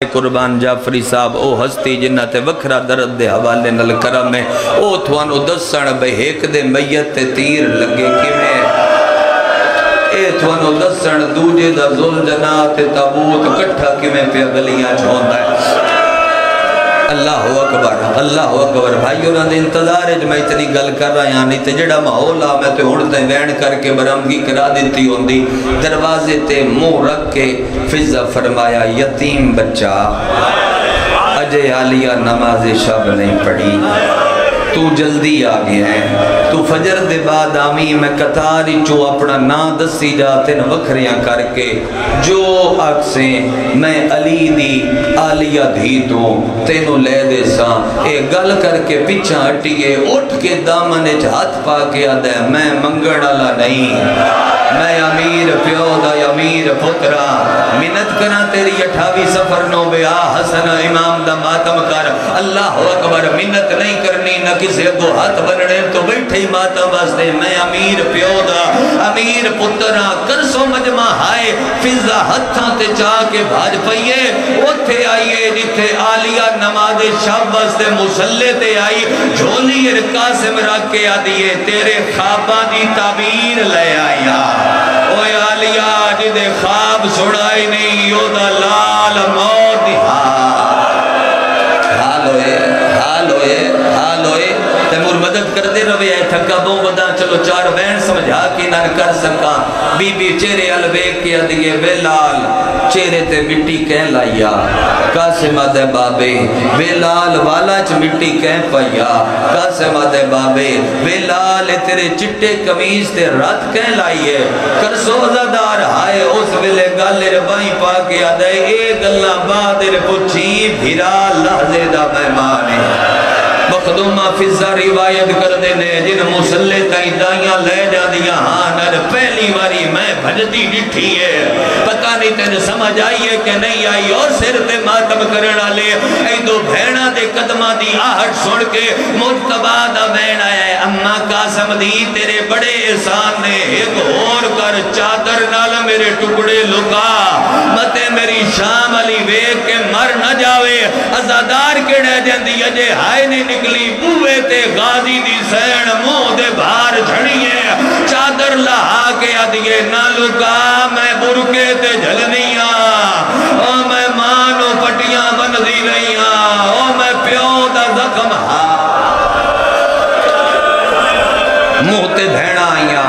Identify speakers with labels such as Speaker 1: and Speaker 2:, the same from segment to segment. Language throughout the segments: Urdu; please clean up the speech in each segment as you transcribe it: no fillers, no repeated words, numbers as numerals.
Speaker 1: قربان جعفری صاحب او ہستی جنہ تے وکھرا درد دے حوالے نل کرم ہے او تھوانو دسن بے ایک دے میت تے تیر لگے کیویں اے تھوانو دسن دوجے دا ذوالجناح تے تابوت کٹھا کیویں پہ گلیاں چھوندا ہے۔ اللہ اکبر بھائی اور اندے انتظار ہے جو میں اتنی گل کر رہا ہاں نہیں تے جڑا ماحول آ میں تے اڑتے وین کر کے برہمگی کرا دیتی ہوندی دروازے تے منہ رکھ کے فضا فرمایا یتیم بچہ اجے عالیہ نماز شب نہیں پڑھی تو جلدی آ گیا ہے تو فجر دے بعد آمی میں قطاری چو اپنا نا دسی جاتے ن وکھریاں کر کے جو اکسیں میں علی دی عالیہ دھی تو تینو لے دے ساں اے گل کر کے پیچھا ہٹیے اٹھ کے دامنے ہاتھ پا کے آدھے میں منگڑ اللہ نہیں میں امیر پیو دا امیر پترا منت کرا تیری 28 سفر نو بیا حسن امام دا ماتم کر اللہ اکبر منت نہیں کرنی نہ کسی کو ہاتھ بننے تو بیٹھے ہی ماتم واسطے میں امیر پیو دا امیر پترا کرسو مجمع ہائے فضا ہتھاں تے چاہ کے بھاج پئیے اوتھے آئیے جتھے عالیہ نماز شب واسطے مسلے تے آئی جھولی قاسم رکھ کے آدیے تیرے خواباں دی تعبیر لے آیا اوے عالیہ جدے خواب سڑائی نہیں یو دا لال موت دی حال ہوئے تیمور مدد کر دے روے آئے تھکا بوں بدا چلو چار وین سمجھا کی نہ کر سکا بی بی چہرے الوے کیا دیئے ویلال چہرے تے مٹی کہیں لائیا قاسم دے بابے ویلال والا چ مٹی کہیں پایا قاسم دے بابے ویلال تیرے چٹے قمیض تے رات کہیں لائیے کرسوزہ دار ہائے اس ویلے گالے ربائیں پا کے آدھے اے گلہ بادر پچھی بھیرا لحظے دا مہمانے مخدومہ فضا روایت کر دینے جن مسلح تائی دائیاں لے جا دیا ہانر پہلی باری میں بھجتی ڈٹھی ہے پتہ نہیں تینے سمجھ آئیے کہ نہیں آئی اور سر تے ماتم کرنا لے اے دو بھیڑا دے قدمہ دی آہٹ سن کے مجتبہ دا بین آیا ہے اممہ قاسم دی تیرے بڑے احسان نے ایک اور کر چادر نال میرے ٹکڑے لکا متے میری شام علی ویک کے مر نہ جاوے ازادار کے ڈے جندی اجے ہائے نہیں نکلی بوے تے غازی دی سین منہ دے بھار جھڑیے چادر لہا کے آدھیے نہ لکا میں برکے تے جھلنیاں او میں مانو پٹیاں بندی رہیاں او میں پیو دا زخم منہ تے بھیڑا آئیاں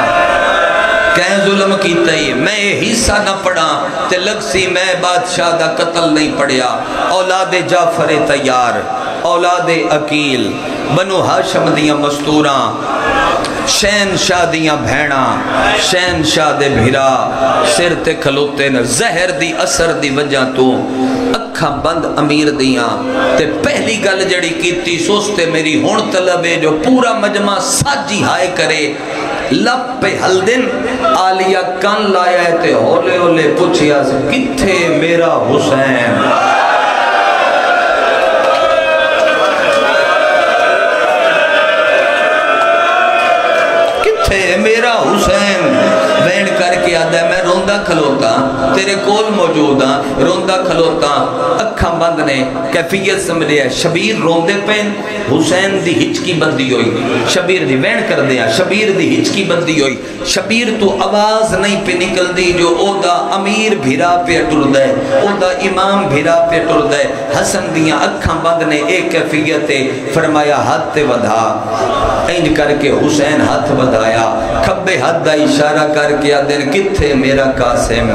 Speaker 1: کہیں ظلم کی تئی میں حصہ نہ پڑھا تے لگ سی میں بادشاہ دا قتل نہیں پڑھیا اولاد جعفر تیار اولاد عقیل بنو ہاشم دیاں مستوراں شہن شاہ دیاں بھیڑاں شہن شاہ دے بھیرا سر تے کھلوتے نہ زہر دی اثر دی وجہ تو اکھاں بند امیر دیاں تے پہلی گل جڑی کیتی سوستے میری ہون طلب ہے جو پورا مجمع ساجی ہائے کرے لب پہ ہل دن عالیہ کان لایا ہے تے ہولے ہولے پوچھیا سے کتھے میرا حسین میرا حسین وین کر کے آدھا ہے میں روندہ کھلوتا تیرے کول موجودا روندہ کھلوتا اکھاں بند نے کیفیت سمجھے ہے شبیر روندے پین حسین دی ہچکی بندی ہوئی شبیر دی وین کر دیا شبیر دی ہچکی بندی ہوئی شبیر تو آواز نہیں پہ نکل دی جو او دا امیر بھیرا پہ اٹر دے او دا امام بھیرا پہ اٹر دے حسن دیاں اکھاں بند نے ایک کیفیت فرمایا ہاتھ تے ودھا اینج کر کے حسین ہاتھ ودھایا کھبے ہاتھ دا اشارہ کر کے آدھن کتھے میرا قاسم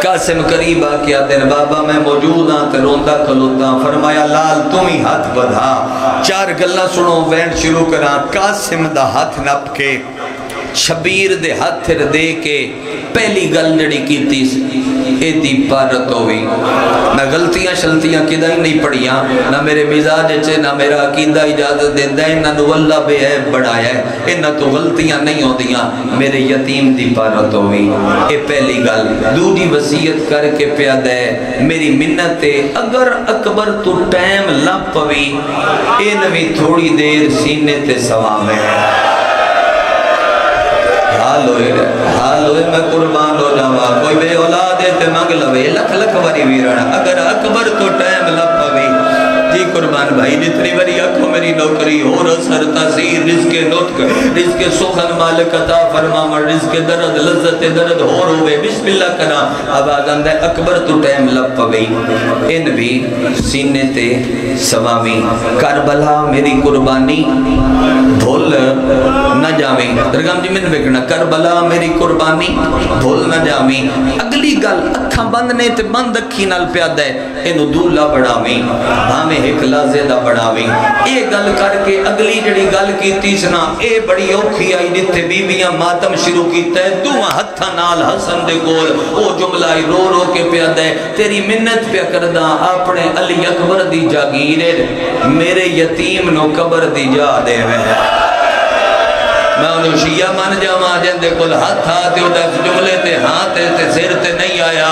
Speaker 1: قاسم قریب آکے آدھن بابا میں موجود ہاں تے روندہ کھلوتا فرمایا لال تم ہی ہاتھ بدھا چار گلہ سنو وین شروع کرا قاسم دا ہاتھ نپ کے شبیر دے ہاتھ دے کے پہلی گل جڑی کی تیس اے دی پارت ہوئی میں غلطیاں شلطیاں کدہ ہی نہیں پڑھیاں نہ میرے مزاج چے نہ میرا عقیدہ اجازت دیندہ ہے نہ نو اللہ بے عیب بڑھایا ہے نہ تو غلطیاں نہیں ہو دیاں میرے یتیم دی پارت ہوئی اے پہلی گل دوڑی وسیعت کر کے پیادہ ہے میری منتے اگر اکبر تو ٹائم لپ پوی اے نوی تھوڑی دیر سینے تے سوام ہے حال ہوئے میں قربان ہو جاوا کوئی بے اولاد تے منگ لوے لکھ لکھ واری ویران اگر اکبر تو ٹائم لپ پوے جی قربان بھائی جتنی بری اکھو میری نوکری ہو رسر تاثیر رزق نطق رزق سخن مالک عطا فرمامن رزق درد لذت درد ہو روے بسم اللہ کرا آواز اندے اکبر تو ٹائم لپ پوے ان بھی سینے تے سوامی کربلا میری قربانی بھول نہ جاویں درگام جی میں نے بکنا کربلا میری قربانی بھول نہ جاویں اگلی گل اکھاں بند نے تے بند اکھی نال پیاد ہے انہوں دولا بڑھاویں بھامیں ایک لازیدہ بڑھاویں اے گل کر کے اگلی جڑی گل کی تیسنا اے بڑی اوکھی آئی جتے بیویاں ماتم شروع کیتا ہے دعا ہتھا نال حسن دے گول او جملہ رو رو کے پیاد ہے تیری منت پہ کردہ اپنے علی اکبر دی جاگیرے میرے یتیم نو قبر دی جا دے میں میں انہوں شیعہ من جاما جندے کل ہاتھ آتے ہو دس جملے تے ہاتھ تے سر تے نہیں آیا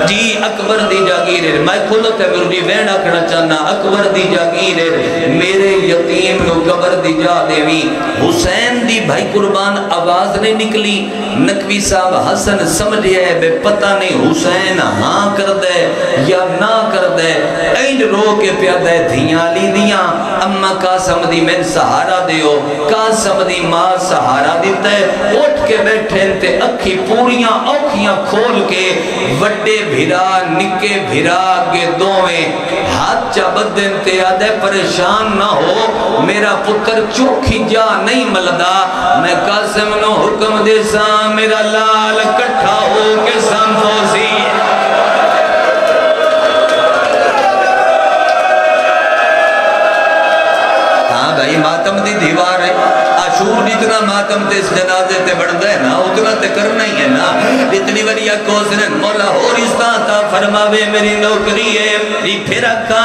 Speaker 1: جی اکبر دی جاگیرے میں کھلو تے مرجی وین آکھنا چاہنا اکبر دی جاگیرے میرے یتیم نو قبر دی جا دیوی حسین دی بھائی قربان آواز نہیں نکلی نقوی صاحب حسن سمجھے بے پتہ نہیں حسین ہاں کر دے یا نہ کر دے اینج رو کے پیادہ دھیاں لی دیاں اما قاسم دی میں سہارا دیو قاسم دی ماں سہارا دیتا ہے اٹھ کے بیٹھے تے اکھی پوریاں اوکھیاں کھول کے وڈے بھیرا نکے بھیرا کے دوویں ہاتھ چا بدن تے آدھے پریشان نہ ہو میرا پتر چوکھی جا نہیں ملدا میں قاسم نو حکم دے سا میرا لال کٹھا ہو کے سنفوزی ہاں بھائی ماتم دی دیوار ہے عاشور جتنا ماتم تے اس جنازے تے بڑھ دے نا اتنا تے کرنا ہی ہے نا اتنی وریہ کوسرن مولا ہوریستان تا فرماوے میری نوکری ہے میری پھر اکھا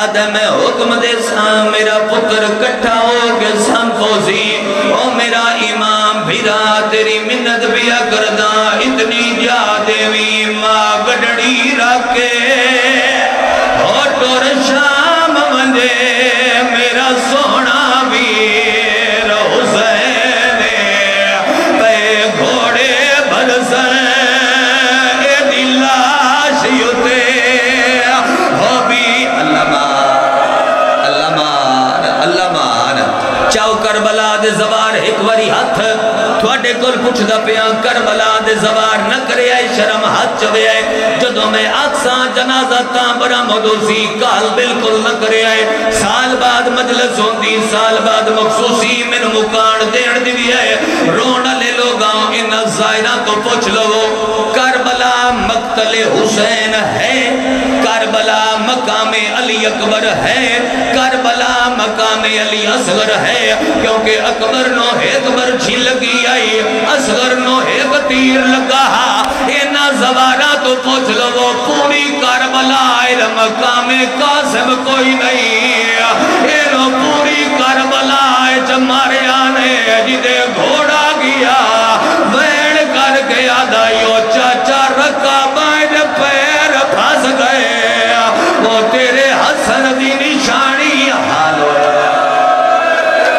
Speaker 1: آدھے میں حکم دے سا میرا پتر کٹھا ہو کے سنفوزی او میرا امام بھیرا تیری منت بیا کردہ اتنی جا دیوی ماں گڑڑی رکھے ہوتور شام منجے میرا سونا ویر حسین پہ گھوڑے برسن اے دلاش یوتے ہو بھی اللہ مان چاو کربلا دے زوار ایک واری ہاتھ تھوڑے کل پوچھ دا پیاں کربلا دے زوار نہ کرے آئے شرم ہاتھ چوے آئے جدو میں آکساں جنازہ تاں برا مدوسی کال بالکل نہ کرے آئے سال بعد مجلس ہوندی سال بعد مخصوصی من مکان دین دیوی آئے رونا لے لوگاں ان زائرہ کو پوچھ لو کربلا مقتل حسین ہے کربلا مقام علی اکبر ہے کربلا مقام علی اصغر ہے کیونکہ اکبر نو اکبر جھی لگی آئی اصغر نو ایک تیر لگا اینا زوارہ تو پوچھ لو پوری کربلا مقام قاسم کوئی نہیں اینو پوری کربلا جمارے آنے جدے گھوڑا گیا ویڑ کر گیا دائیو چاچا رکھا بائد پیر پھاس گئے وہ تیرے حسن دی نشانی حال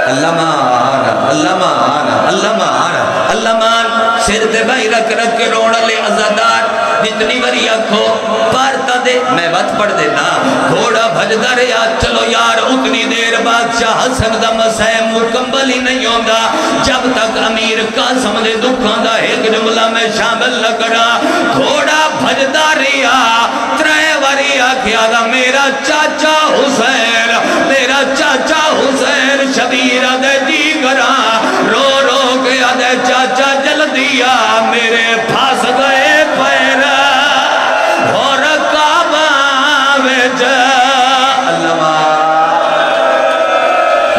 Speaker 1: اللہ مان اللہ مان اللہ مان اللہ مان سر دے بھائی رکھ کے روڑا لے عزادار جتنی بری آنکھو پارتا دے میں بات پڑھ دینا گھوڑا بھجدہ رہا چلو یار اتنی دیر بادشاہ حسن دا مسائم مکمل ہی نہیں ہوندہ جب تک امیر قاسم دے دکھان دا ایک جملہ میں شامل لگڑا گھوڑا بھجدہ رہا ترے وری آکھیا دا میرا چاچا حسین شبیر دے دیگرہ رو رو گیا دے چاچا جل دیا میرے پھاس گئے پیر اور کعبہ ویچ اللہ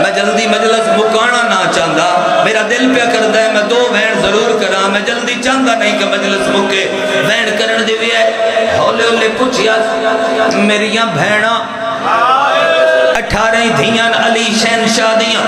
Speaker 1: میں جلدی مجلس مکانا نہ چاہتا میرا دل پہ کردہ ہے میں دو وین ضرور کرا میں جلدی چاہتا نہیں کہ مجلس مکے وین کرن دی بھی ہے ہولے ہولے پوچھیا میریاں بھینا 18 دھیان علی شہن شادیاں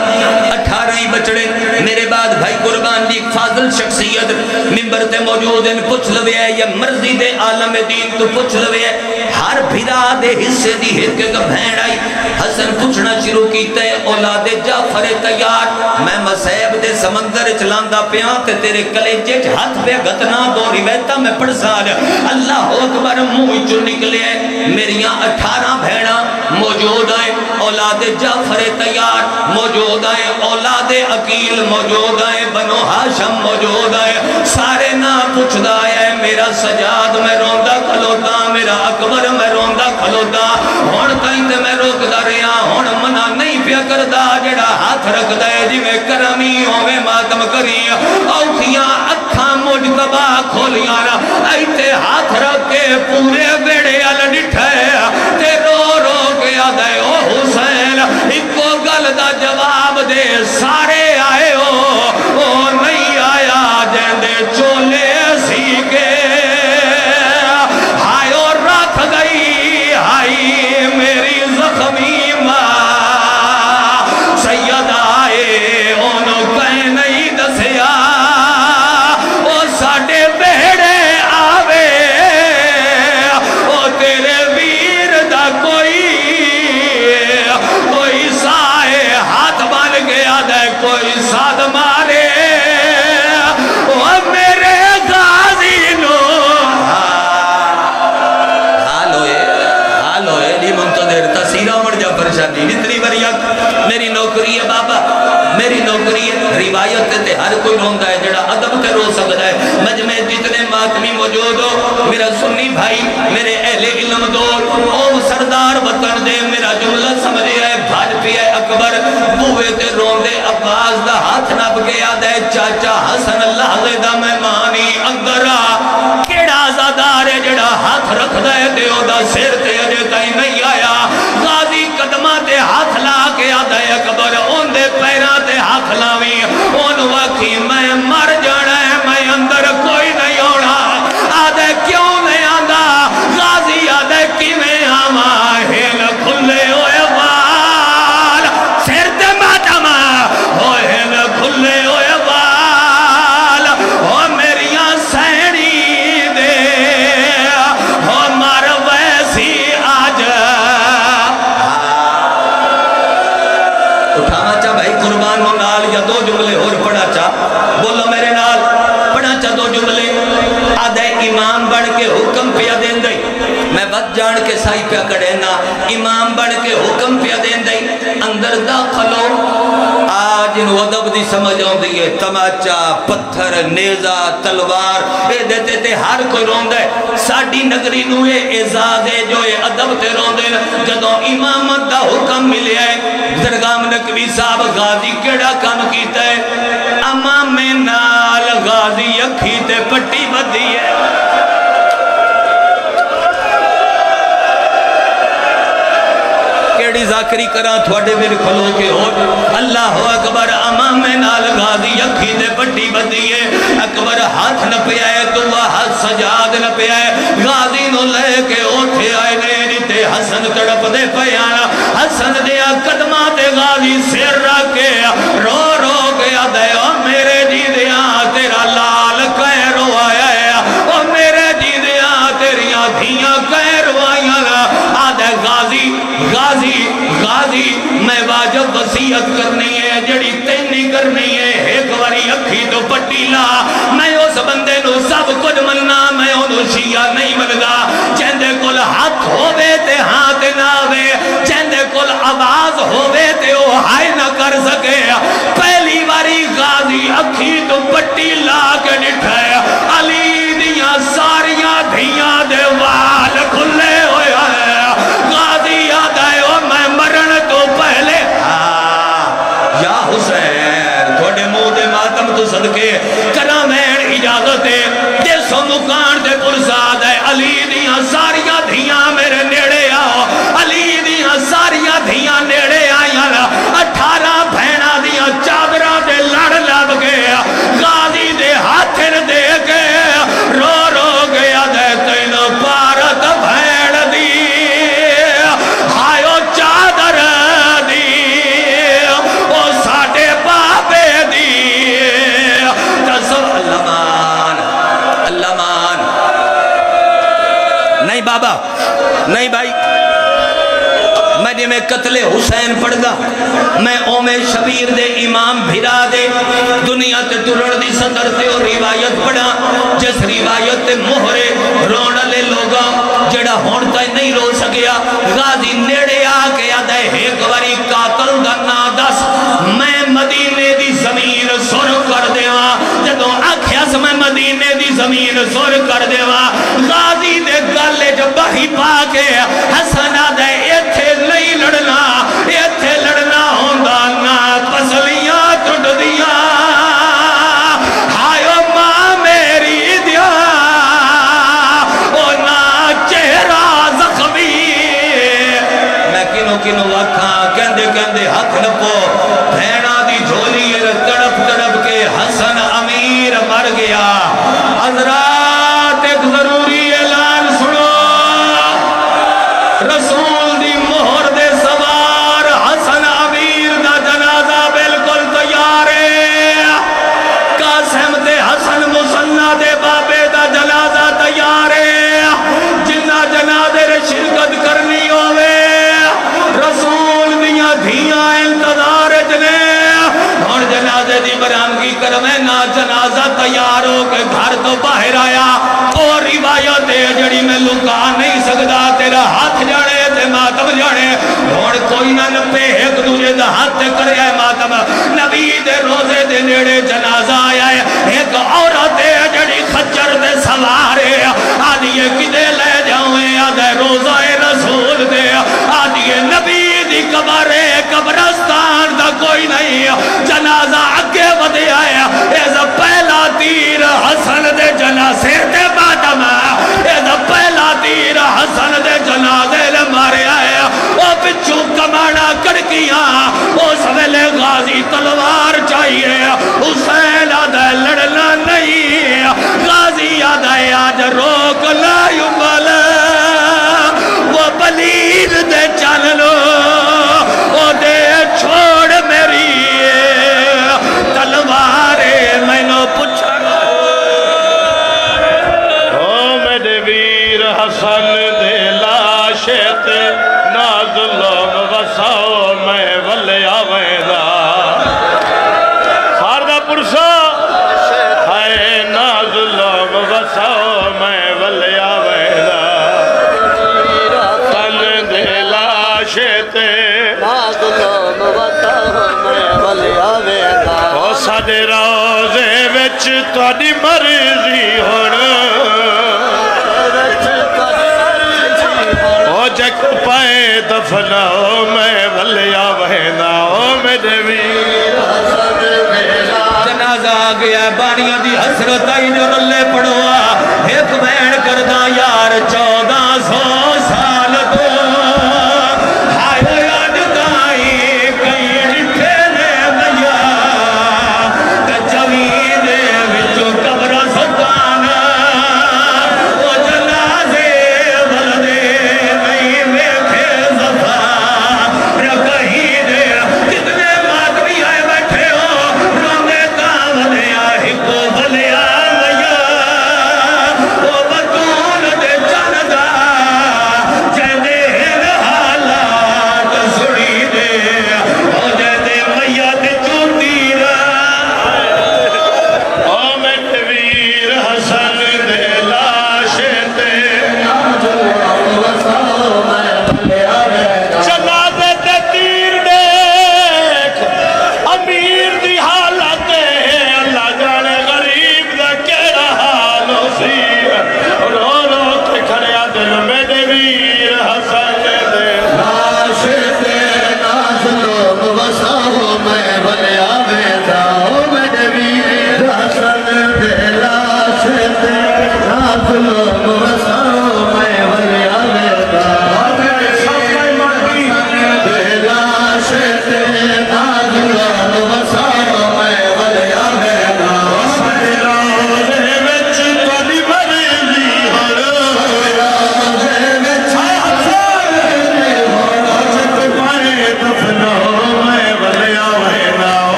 Speaker 1: 18 بچڑے میرے بعد بھائی قربان دی فاضل شخصیت ممبر تے موجود ہیں پوچھ لوے ہے یا مرضی دے عالم دین تو پوچھ لوے ہے ہر بھیرا دے حصے دی ایک بہن آئی حسن پوچھنا شروع کیتا ہے اولاد جعفر تیار میں مسیب دے سمندر چلاندہ پیان تے تیرے کلیجے ہاتھ پہ گتنا دو روایتہ میں پڑھ سال اللہ اکبر منہ جو نکلے میریاں 18 بہنا موجود آئے اولاد جعفر تیار موجود آئے اولاد عقیل موجود آئے بنو ہاشم موجود آئے سارے نا پوچھدا ہے میرا سجاد میں روندہ کھلوتا میرا اکبر میں روندہ کھلوتا ہون تائیں تے میں روک دا رہا ہون منع نہیں پیا کردہ جڑا ہاتھ رکھ دے جی میں کرمی ہوئے ماتم کری اوکھیاں اکھاں مجتبہ کھولیاں ایتے ہاتھ رکھ کے پورے بیڑے علی ڈٹھے تے رو رو کے آدھے او حسین ایکو گل دا جواب دے سارے آئے ہو او نہیں آیا جیندے چولے سی کے ہائے اور رکھ گئی ہائی میری زخمی ماں سید آئے انہوں کہیں نہیں دسیا او ساڑے بیڑے آوے او تیرے ویر دا کوئی سائے ہاتھ بن گیا دے کوئی ساتھ مارے او میرے غازی نو حال ہوئے لی منتظر تسیرہ مر جا پرشانی نتنی بریت میری نوکری ہے بابا میری نوکری ہے روایت تے ہر کوئی روندہ ہے جڑا عدب تے رو سکتا ہے مجمع جتنے ماتمی موجود ہو میرا سنی بھائی میرے اہل علم دو او سردار وطن دے میرا جملہ سمجھے ہے بھاج پی ہے اکبر بوئے تے روندے عباس دا ہاتھ نب گیا دے چاچا حسن اللہ غیدہ مہمانی اندر کیڑا زادار ہے جڑا ہاتھ رکھ دے دے او دا سیر تے اجے تائیں نہیں آیا غازی قدمہ تے ہاتھ لا کے آدھے اکبر ان دے پیرہ تے ہاتھ لاویں ان وقی میں مر جانا ہے میں اندر کوئی نہیں ہونا آدھے کیوں نہیں آدھا غازی آدھے کی میں آما ہیل کھلے ہوئے وال سر تے ماتما ہیل کھلے ہوئے وال میریاں سینی دے مر ویسی آج اٹھانا چاہ بھائی قربان و نال یا دو جملے اور پڑھا چاہ بولو میرے نال پڑھا چاہ دو جملے آدھے امام بڑھ کے حکم پیا دین دائی میں بد جان کے سائی پیا کڑینا امام بڑھ کے حکم پیا دین دائی اندر داخلو آج ان وضب دی سمجھ آن دیئے تماچا پتھر نیزہ تلوار اے دیتے تے ہر کوئی روندے ساڑی نگری نوے اعزاز ہے جو اے عدب تے روندے جدوں امامت دا حکم ملے ہے درگام نکوی صاحب غازی کیڑا کام کیتا ہے امام نال غازی اکھی تے پٹی بدی ہے کیڑی ذاکری کرا تھوڑے میرے کھلو کے ہو اللہ اکبر امام نال غازی اکھی دے پٹی بدی ہے اکبر ہاتھ نہ پہ آئے تو وہ ہاتھ سجاد نہ پہ آئے غازی نو لے کے اٹھے آئے نیتے حسن تڑپ دے پیانا حسن دیا قدمہ دے غازی سر رکھے رو رو گیا دے او میرے جی دیا تیرا لال کہہ رو آیا ہے او میرے جی دیا تیریاں دھیاں کہہ رو آیا آدھے غازی میں واجب وسیعت کرنی ہے جڑی تینی کرنی ہے ایک واری اکھی تو پٹی لا میں اس بندے نو سب کچھ مننا میں انہوں شیعہ نہیں منگا چندے کل ہاتھ ہوئے تے ہاتھ ناوے چندے کل آواز ہوئے تے وہ ہائے نہ کر سکے پہلی واری غازی اکھی تو پٹی لا کے نٹھے علی دیاں ساریاں دھیاں دے وال کھلے ہوئے ہیں غازی یاد آئے ہو میں مرن تو پہلے یا حسین تھوڑے منہ دے ماتم تو صدقے کرامین اجازت ہے جیسو مکان دے پرساد ہے علی دیاں ساریاں دھیاں میرے نیڑے آؤ علی دیاں ساریاں دھیاں نیڑے آئیاں 18 بھینا دیاں چادرہ دے لڑ لب گیا غازی دے ہاتھن دے کے رو رو گیا دے تینو پارت بھیڑ دی ہائیو چادر دی او ساڑے بابے دی تصف اللہ مان نہیں بابا نہیں بھائی میں جی میں قتل حسین پڑھ دا میں اومے شبیر دے امام بھرا دے دنیا تے ترڑ دی صدر تے اور روایت پڑھا جس روایت تے مہرے رونا لے لوگا جڑا ہون تا نہیں رو سکیا غازی نیڑے آ کے آدھے ایک واری قاتل دا نادس میں مدینے دی زمین سر کر دیوا جدو آکھیاس میں مدینے دی زمین سر کر دیوا غازی دے گالے جو بہی پا کے حسن آدھے ایتھے نہیں لڑنا ایتھے لڑنا ہوندہ نا پسلیاں ٹوٹ دیا ہائیو ماں میری دیا او نا چہرہ زخمی میں کنو وکھاں کہندے ہاتھ نپو بھینا دی جھولی تڑپ تڑپ کے حسن امیر مر گیا حضرات ایک ضروری اعلان سنو رسول دی مہر دے سوار حسن امیر دا جنازہ بالکل تیار ہے قاسم دے حسن مسنہ دے بابے دا جنازہ تیار ہے جنہ جنازے رے شرکت کرنی ہوئے رسول دیاں دھیاں انتظار جنے اور جنازے دی برامگی کرمیں نا جنازہ تیار ہو کے گھر تو باہر آیا اور روایت ہے جڑی میں لکا نہیں سکتا تیرا ہاتھ جانے تے ماتم جانے اور کوئی نہ نپے ایک دوجہ دا ہاتھ کرے ہے ماتم نبی دے روزے دے نیڑے جنازہ آیا ہے ایک عورت ہے جڑی خچر دے سوارے آدھیے کدے لے جاؤں آدھے روزہ رسول دے آدھیے نبی دی قبرے قبرستان دا کوئی نہیں جنازہ آگے ودے آیا ایسا پہلا تیر حسن دے جنازے دے بادم ایسا پہلا تیر حسن دے جنازے لے مارے آیا او پچھو کمانا کڑکیاں او سویلے غازی تلوار چاہیے حسین آدھے لڑنا نہیں غازی آدھے آج روک لا یمال وہ بلیل دے چل لو او دے چھوڑ میری تلوارے میں نو پچھا
Speaker 2: او میرے ویر حسن دے لاشت نازلوم وساؤ میں ولیا ویدہ خاردہ پرسا ہے نازلوم وساؤ میں ولیا ویدہ حسن دے لاشت نازلوم وساؤ میں ولیا ویدہ او سادے روزے وچ تواڈی مرضی ہونا او جک پائے دفناؤ میں ولیا وہنا او میرے ویر
Speaker 1: جنازہ آگیا بانیاں دی حسرت آئی جو رلے پڑھوا ایک بین کردہ یار 1400 سال تو ہائے یاد دائی کئی ڈٹھے نے بیا کچوی دے وچو قبر سکانا وہ جنازے بلدے نہیں ویکھے زفا رکھیں دے کتنے ماتمی آئے بیٹھے ہو رونے تاولیا ہکو بلیا ویا وہ بطول دے جاندہ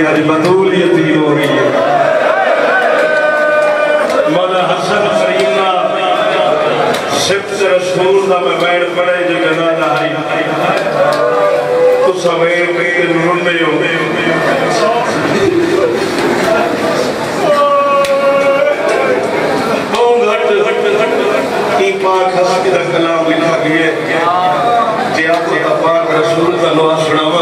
Speaker 2: آج بطول یتیم ہو رہی ہے مولا حسن کریمہ سبت رسول دا میں بیڑ پڑے جو گنا لائی تو سویر پیر رونے ہو کی پاک حسن دا کلام لکھا گئے جی آپ کو پاک رسول کا نواز سناو